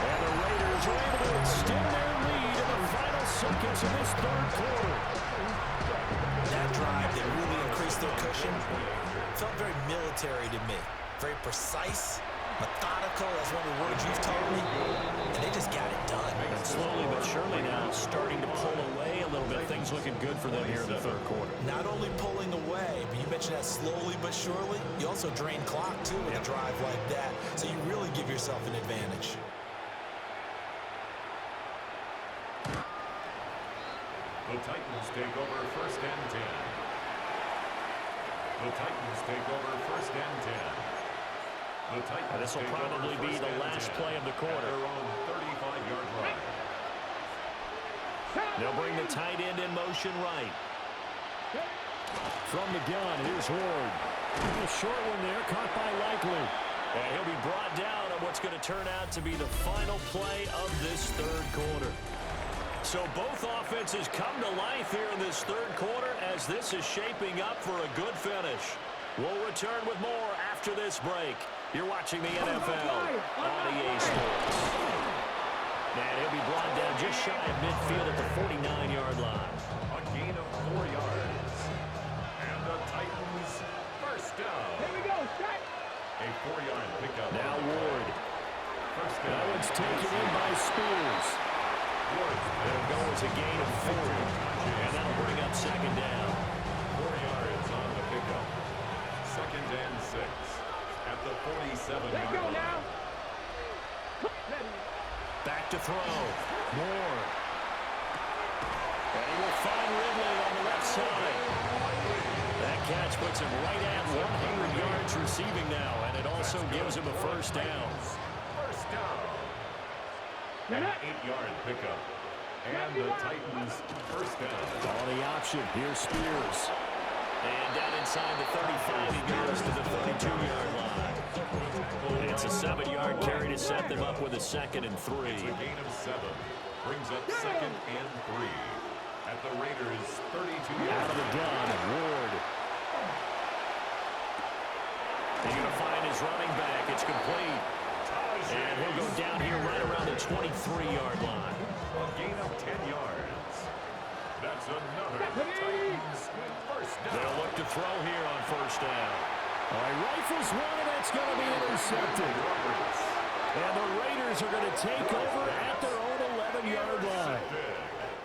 [SPEAKER 1] And the Raiders are able to extend their lead in the final seconds of this 3rd quarter.
[SPEAKER 5] That drive that really increased their cushion felt very military to me. Very precise, Methodical, that's one of the words you've taught me. And they just got it done.
[SPEAKER 1] And slowly but surely now starting to pull away a little bit. Things looking good for them here in the third quarter.
[SPEAKER 5] Not only pulling away, but you mentioned that slowly but surely. You also drain clock, too, with a drive like that. So you really give yourself an advantage.
[SPEAKER 4] The Titans take over first and 10. The Titans take over first and 10. The Titans
[SPEAKER 1] This will probably be the last play of the quarter.
[SPEAKER 4] Their own 35-yard line.
[SPEAKER 1] They'll bring the tight end in motion right. From the gun, here's Ward. A short one there, caught by Likely. And he'll be brought down on what's going to turn out to be the final play of this third quarter. So both offenses come to life here in this third quarter as this is shaping up for a good finish. We'll return with more after this break. You're watching the NFL on EA Sports. And he'll be brought down just shy of midfield at the 49-yard line.
[SPEAKER 4] A gain of 4 yards. And the Titans first down.
[SPEAKER 3] Here we go, strike.
[SPEAKER 4] A 4-yard pickup.
[SPEAKER 1] Now Ward.
[SPEAKER 4] First down.
[SPEAKER 1] That one's taken in by Spears. It'll go as a gain of 4. And that'll bring up second down.
[SPEAKER 4] 4 yards on the pickup. Second and 6 at the 47-yard
[SPEAKER 3] Go
[SPEAKER 4] line.
[SPEAKER 3] now.
[SPEAKER 1] Back to throw. Moore. And he will find Ridley on the left side. That catch puts him right at 100 yards receiving now, and it also gives him a first down.
[SPEAKER 4] First down. An 8-yard pickup. And the Titans first down.
[SPEAKER 1] On the option, here's Spears. And down inside the 35, he goes to the 32-yard line. And it's a 7-yard carry to set them up with a second and 3.
[SPEAKER 4] It's a gain of 7. Brings up second and 3 at the Raiders' 32-yard line.
[SPEAKER 1] Out of the gun, Ward. He's going to find his running back. It's complete. And he'll go down here right around the 23-yard line.
[SPEAKER 4] A gain of 10 yards. That's another Titans first down.
[SPEAKER 1] They'll look to throw here on first down. All right, rifles one, and that's going to be intercepted. And the Raiders are going to take over at their own 11-yard line.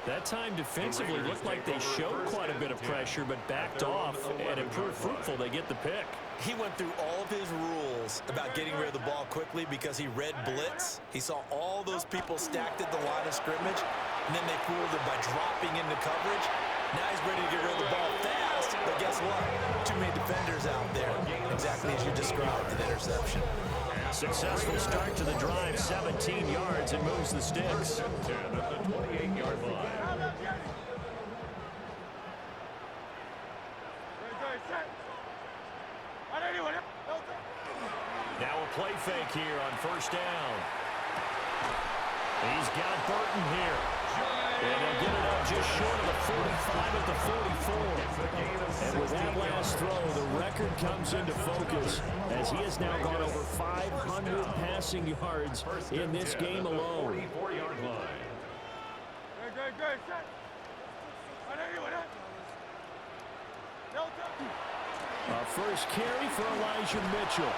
[SPEAKER 1] That time defensively looked like they showed quite a bit of pressure, but backed off, and it proved fruitful. They get the pick.
[SPEAKER 5] He went through all of his rules about getting rid of the ball quickly because he read blitz. He saw all those people stacked at the line of scrimmage, and then they fooled him by dropping into coverage. Now he's ready to get rid of the ball fast, but guess what? Too many defenders out there, exactly as you described, an interception.
[SPEAKER 1] Successful start to the drive, 17 yards, and moves the sticks.
[SPEAKER 4] 10 at the 28-yard line.
[SPEAKER 1] Now a play fake here on first down. He's got Burton here. And he'll get it up just short of the 45 at the 44. And with that last throw, the record comes into focus as he has now gone over 500 passing yards in this game alone.
[SPEAKER 4] 44-yard line.
[SPEAKER 1] A first carry for Elijah Mitchell.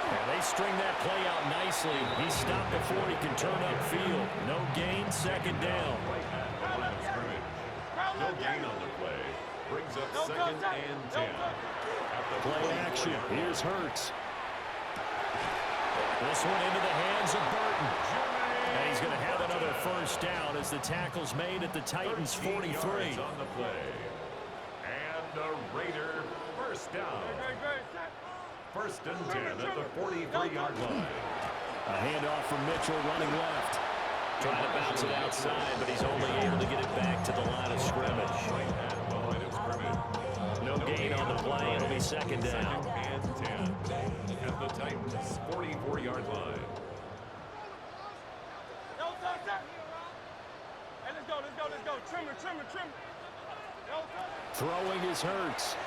[SPEAKER 1] And they string that play out nicely. He stopped before he can turn upfield. No gain, second down.
[SPEAKER 4] Right at the line of scrimmage. No gain on the play. Brings up second and 10. At the
[SPEAKER 1] Play action. Here's Hurts. This one into the hands of Burton. And he's going to have another first down as the tackle's made at the Titans' 43.
[SPEAKER 4] On the play. And a Raider first down. First and 10 at the 43-yard line.
[SPEAKER 1] A handoff from Mitchell running left. Trying to bounce it outside, but he's only able to get it back to the line of scrimmage.
[SPEAKER 4] Right at the line of scrimmage.
[SPEAKER 1] No gain on the play. It'll be second down.
[SPEAKER 4] Second and 10 at the Titans' 44-yard line.
[SPEAKER 3] Hey, let's go. Trimmer.
[SPEAKER 1] Throwing is Hurts.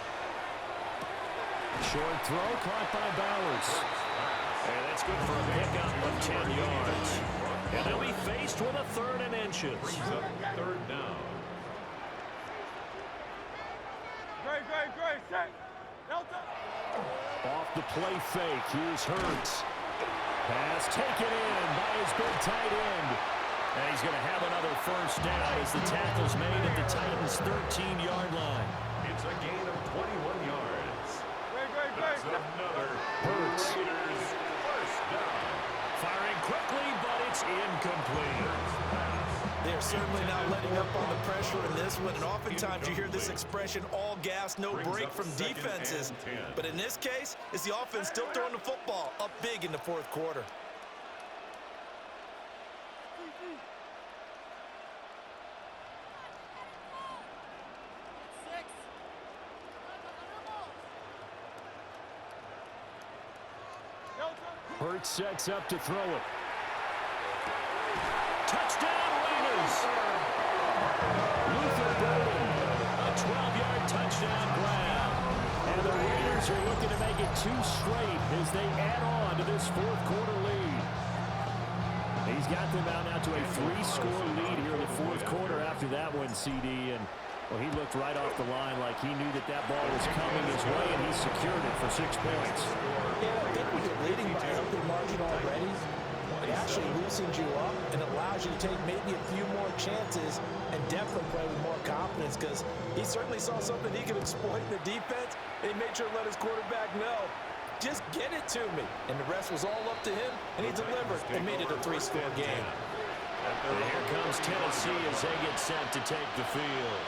[SPEAKER 1] Short throw caught by Bowers. And that's good for a pickup of 10 yards. And they'll be faced with a third and inches.
[SPEAKER 4] Brings up third down.
[SPEAKER 3] Great. Delta.
[SPEAKER 1] Off the play fake, here's Hurts. Pass taken in by his big tight end. And he's going to have another first down as the tackle's made at the Titans' 13-yard line.
[SPEAKER 4] It's a gain of 21 yards. That's another
[SPEAKER 1] Hurts.
[SPEAKER 4] Raiders first down.
[SPEAKER 1] Firing quickly, but it's incomplete.
[SPEAKER 5] They're certainly not letting up on the pressure in this one, and oftentimes you hear this expression, all gas, no break from defenses. But in this case, it's the offense still throwing the football up big in the fourth quarter.
[SPEAKER 1] Hurts sets up to throw it. Touchdown, Raiders! Luther Burden, a 12-yard touchdown grab. And the Raiders are looking to make it 2 straight as they add on to this fourth quarter lead. He's got them out now to a 3-score lead here in the fourth quarter after that one, CD. And well, he looked right off the line like he knew that that ball was coming his way, and he secured it for 6 points.
[SPEAKER 2] Yeah, I think when you're leading by a healthy margin already, it actually loosens you up and allows you to take maybe a few more chances and definitely play with more confidence, because he certainly saw something he could exploit in the defense, and he made sure to let his quarterback know, just get it to me. And the rest was all up to him, and he delivered and made it a 3-score game.
[SPEAKER 1] And here comes Tennessee as they get set to take the field.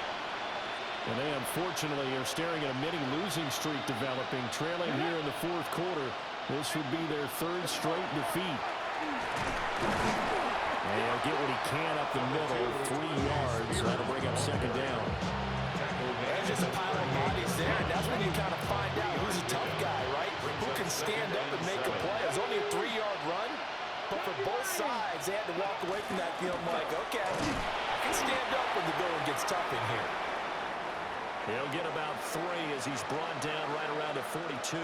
[SPEAKER 1] And they unfortunately are staring at a mini-losing streak developing, trailing here in the fourth quarter. This would be their 3rd straight defeat. And he'll get what he can up the middle, 3 yards. That'll bring up 2nd down.
[SPEAKER 2] There's just a pile of bodies there, and that's when you kind of find out who's a tough guy, right? Who can stand up and make a play. It was only a 3-yard run, but for both sides, they had to walk away from that feeling like, okay, I can stand up when the going gets tough in here.
[SPEAKER 1] He'll get about 3 as he's brought down right around at 42.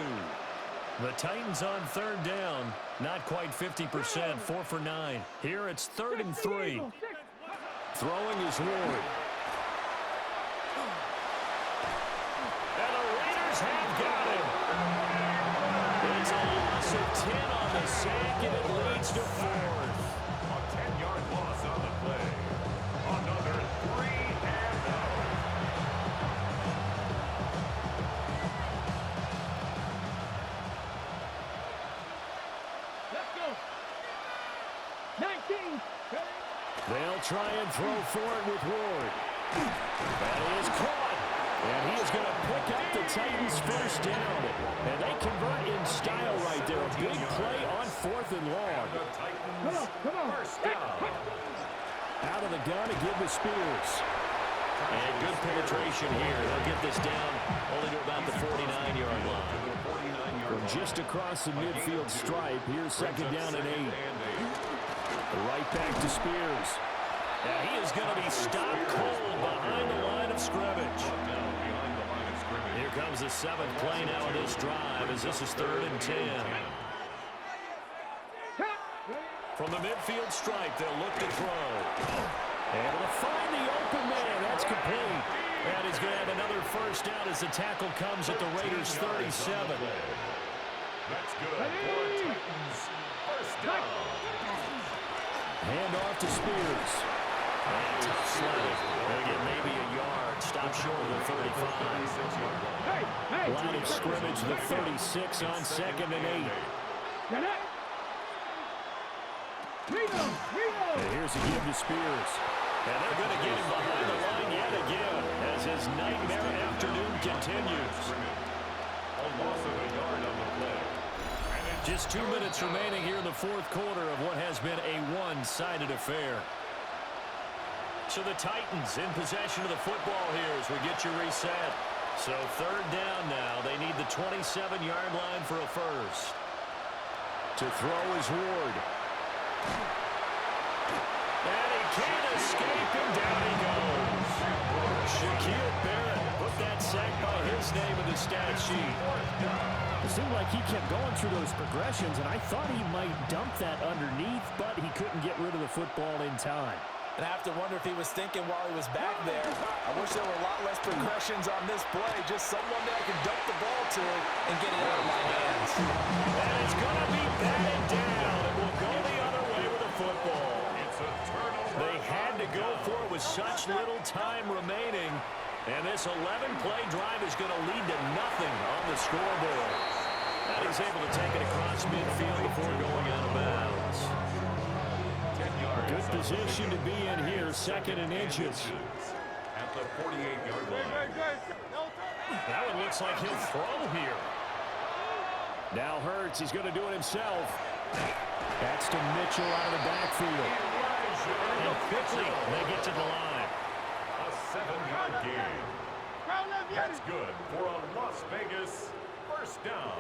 [SPEAKER 1] The Titans on 3rd down, not quite 50%, 4 for 9. Here it's 3rd and 3. Throwing is Ward. And the Raiders have got him. It's a loss of 10 on the sack, and it leads to 4th.
[SPEAKER 4] A 10-yard loss on the play. Another 3 and out.
[SPEAKER 1] They'll try and throw for it with Ward. That is caught. And he is going to pick up the Titans' first down. And they convert in style right there. A big play on 4th and long.
[SPEAKER 4] The Titans first down.
[SPEAKER 1] Out of the gun to give to Spears. And good penetration here. They'll get this down only to about the 49-yard line. From just across the midfield stripe, here's 2nd down and 8. Right back to Spears. And he is going to be stopped cold behind the line of scrimmage. Here comes the 7th play now of this drive as this is 3rd and 10. From the midfield stripe, they'll look to throw. And to find the open man, that's complete. And he's going to have another first down as the tackle comes at the Raiders' 37.
[SPEAKER 4] That's good for Titans first down.
[SPEAKER 1] Hand off to Spears. And tough slide. They'll get maybe a yard. Stop short of the 35. Line of scrimmage, the 36 on 2nd and 8. And here's a give to Spears. And they're going to get him behind the line yet again as his nightmare afternoon continues.
[SPEAKER 4] A loss of a yard on the play.
[SPEAKER 1] Just 2 minutes remaining here in the fourth quarter of what has been a one-sided affair. So the Titans in possession of the football here as we get you reset. So 3rd down now. They need the 27-yard line for a first. To throw is Ward. And he can't escape, and down he goes. Shaquille Barrett put that sack by his name in the stat sheet.
[SPEAKER 6] It seemed like he kept going through those progressions, and I thought he might dump that underneath, but he couldn't get rid of the football in time.
[SPEAKER 2] And I have to wonder if he was thinking while he was back there, I wish there were a lot less progressions on this play, just someone that I can dump the ball to and get it out of my hands.
[SPEAKER 1] And it's going to be batted down. this 11-play drive is going to lead to nothing on the scoreboard. And he's able to take it across midfield before going out of bounds.
[SPEAKER 4] 10 yards.
[SPEAKER 1] Good position to be in here, second and inches.
[SPEAKER 4] At the 48-yard line.
[SPEAKER 1] That one looks like he'll throw here. Now Hurts, he's going to do it himself. That's to Mitchell out of the backfield. And quickly, they get to the line.
[SPEAKER 4] A 7-yard gain. That's good for a Las Vegas first down.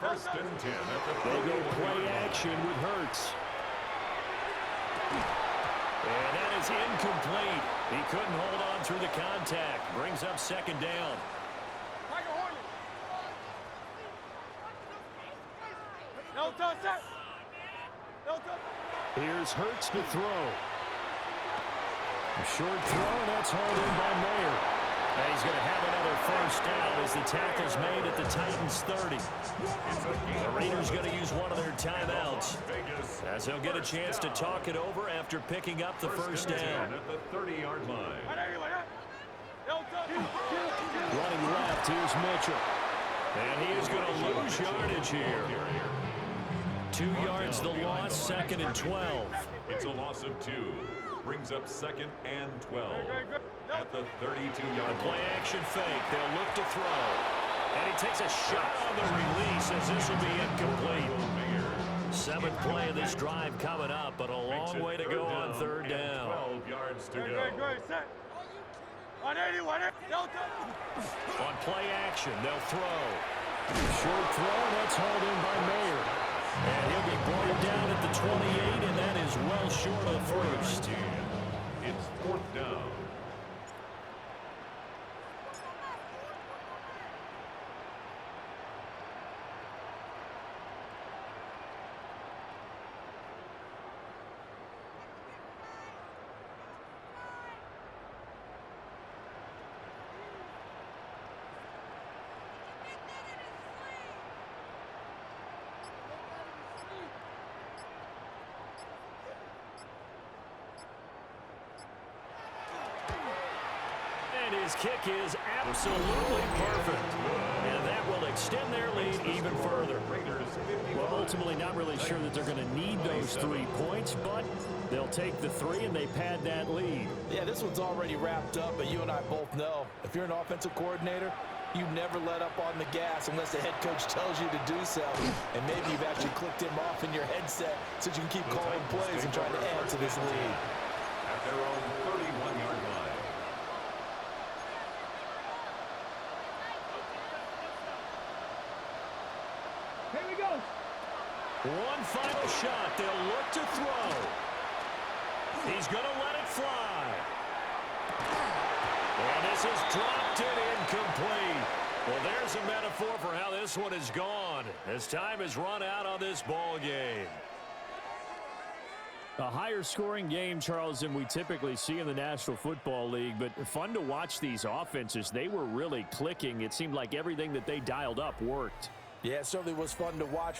[SPEAKER 4] First and 10 at the
[SPEAKER 1] They go
[SPEAKER 4] 41-yard
[SPEAKER 1] play
[SPEAKER 4] line.
[SPEAKER 1] action with Hurts. And that is incomplete. He couldn't hold on through the contact. Brings up second down.
[SPEAKER 3] No touch that. No touch.
[SPEAKER 1] Here's Hurts to throw. A short throw, and that's hauled in by Mayer. And he's going to have another first down as the tackle's made at the Titans' 30. The Raiders going to use one of their timeouts, as they'll get a chance to talk it over after picking up the first down.
[SPEAKER 4] At the 30-yard line.
[SPEAKER 1] Running left, here's Mitchell. And he is going to lose yardage here. 2 yards the loss, second and 12.
[SPEAKER 4] It's a loss of 2. Brings up second and 12. At the 32-yard line.
[SPEAKER 1] Play action fake. They'll look to throw. And he takes a shot on the release as this will be incomplete. 7th play of this drive coming up, but a long way to go on third down.
[SPEAKER 4] 12 yards to go.
[SPEAKER 1] On play action, they'll throw. Short throw, that's hauled in by Mayer. And he'll be brought down at the 28, and that is well short of the first.
[SPEAKER 4] It's fourth down.
[SPEAKER 1] His kick is absolutely perfect. And that will extend their lead even further. Well, ultimately not really sure that they're going to need those 3 points, but they'll take the 3 and they pad that lead.
[SPEAKER 2] Yeah, this one's already wrapped up, but you and I both know if you're an offensive coordinator, you never let up on the gas unless the head coach tells you to do so. And maybe you've actually clicked him off in your headset so you can keep calling plays and trying to add to this lead.
[SPEAKER 4] At their own 31-yard line.
[SPEAKER 1] One final shot. They'll look to throw. He's going to let it fly. And this is dropped it incomplete. Well, there's a metaphor for how this one is gone as time has run out on this ball game. A higher scoring game, Charles, than we typically see in the National Football League, but fun to watch these offenses. They were really clicking. It seemed like everything that they dialed up worked.
[SPEAKER 2] Yeah, it certainly was fun to watch.